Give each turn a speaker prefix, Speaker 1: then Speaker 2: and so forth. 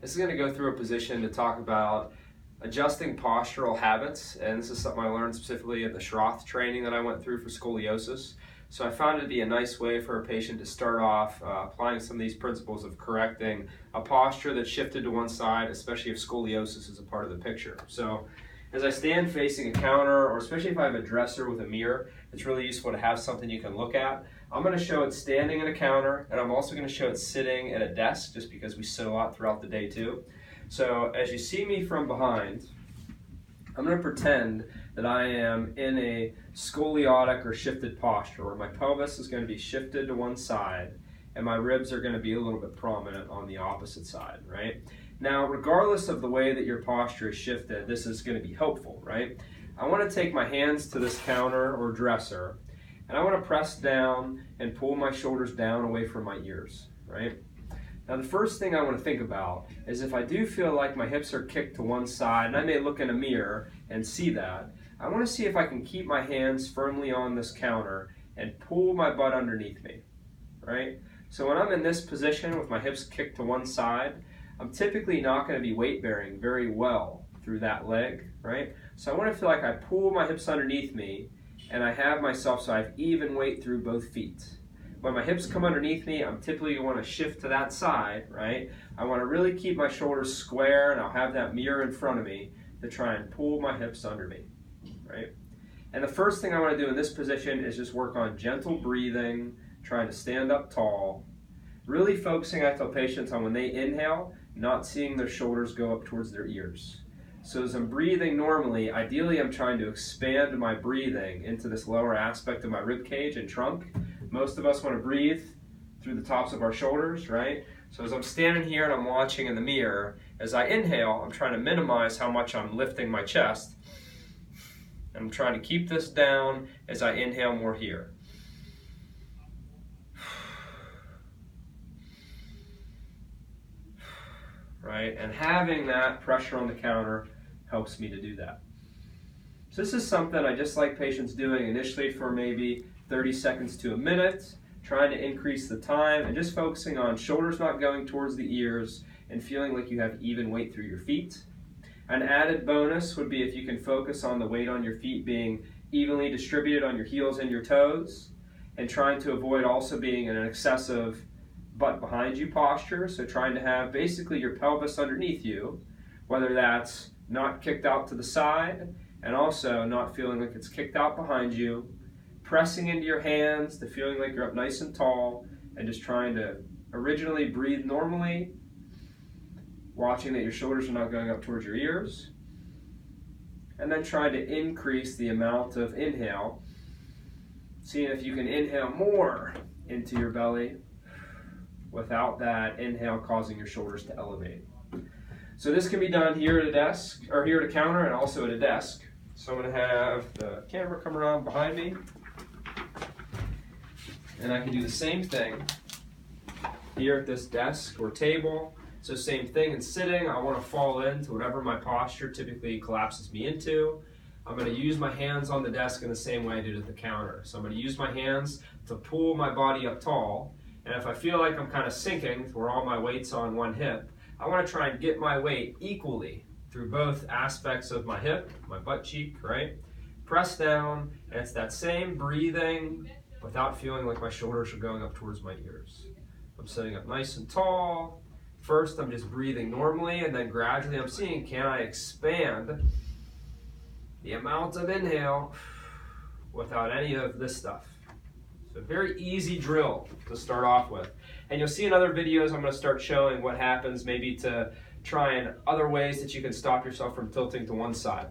Speaker 1: This is going to go through a position to talk about adjusting postural habits, and this is something I learned specifically in the Schroth training that I went through for scoliosis. So I found it to be a nice way for a patient to start off applying some of these principles of correcting a posture that's shifted to one side, especially if scoliosis is a part of the picture. So as I stand facing a counter, or especially if I have a dresser with a mirror, it's really useful to have something you can look at. I'm going to show it standing at a counter, and I'm also going to show it sitting at a desk, just because we sit a lot throughout the day too. So as you see me from behind, I'm going to pretend that I am in a scoliotic or shifted posture, where my pelvis is going to be shifted to one side, and my ribs are going to be a little bit prominent on the opposite side, right? Now, regardless of the way that your posture is shifted, this is going to be helpful, right? I want to take my hands to this counter or dresser, and I want to press down and pull my shoulders down away from my ears, right? Now, the first thing I want to think about is if I do feel like my hips are kicked to one side, and I may look in a mirror and see that, I want to see if I can keep my hands firmly on this counter and pull my butt underneath me, right? So when I'm in this position with my hips kicked to one side, I'm typically not going to be weight bearing very well through that leg, right? So I want to feel like I pull my hips underneath me and I have myself so I have even weight through both feet. When my hips come underneath me, I'm typically going to want to shift to that side, right? I want to really keep my shoulders square, and I'll have that mirror in front of me to try and pull my hips under me, right? And the first thing I want to do in this position is just work on gentle breathing, trying to stand up tall, really focusing, I tell patients, on when they inhale, not seeing their shoulders go up towards their ears. So as I'm breathing normally, ideally I'm trying to expand my breathing into this lower aspect of my rib cage and trunk. Most of us want to breathe through the tops of our shoulders, right? So as I'm standing here and I'm watching in the mirror, as I inhale, I'm trying to minimize how much I'm lifting my chest. I'm trying to keep this down as I inhale more here. Right? And having that pressure on the counter helps me to do that. So this is something I just like patients doing initially for maybe 30 seconds to a minute, trying to increase the time and just focusing on shoulders not going towards the ears and feeling like you have even weight through your feet. An added bonus would be if you can focus on the weight on your feet being evenly distributed on your heels and your toes, and trying to avoid also being in an excessive butt behind you posture. So trying to have basically your pelvis underneath you, whether that's not kicked out to the side and also not feeling like it's kicked out behind you, pressing into your hands to feeling like you're up nice and tall, and just trying to originally breathe normally, watching that your shoulders are not going up towards your ears, and then trying to increase the amount of inhale, seeing if you can inhale more into your belly without that inhale causing your shoulders to elevate. So this can be done here at a desk, or here at a counter, and also at a desk. So I'm going to have the camera come around behind me, and I can do the same thing here at this desk or table. So same thing in sitting, I want to fall into whatever my posture typically collapses me into. I'm going to use my hands on the desk in the same way I did at the counter. So I'm going to use my hands to pull my body up tall, and if I feel like I'm kind of sinking where all my weight's on one hip, I want to try and get my weight equally through both aspects of my hip, my butt cheek, right? Press down, and it's that same breathing without feeling like my shoulders are going up towards my ears. I'm sitting up nice and tall. First, I'm just breathing normally, and then gradually I'm seeing, can I expand the amount of inhale without any of this stuff? So a very easy drill to start off with. And you'll see in other videos I'm going to start showing what happens maybe to try and other ways that you can stop yourself from tilting to one side.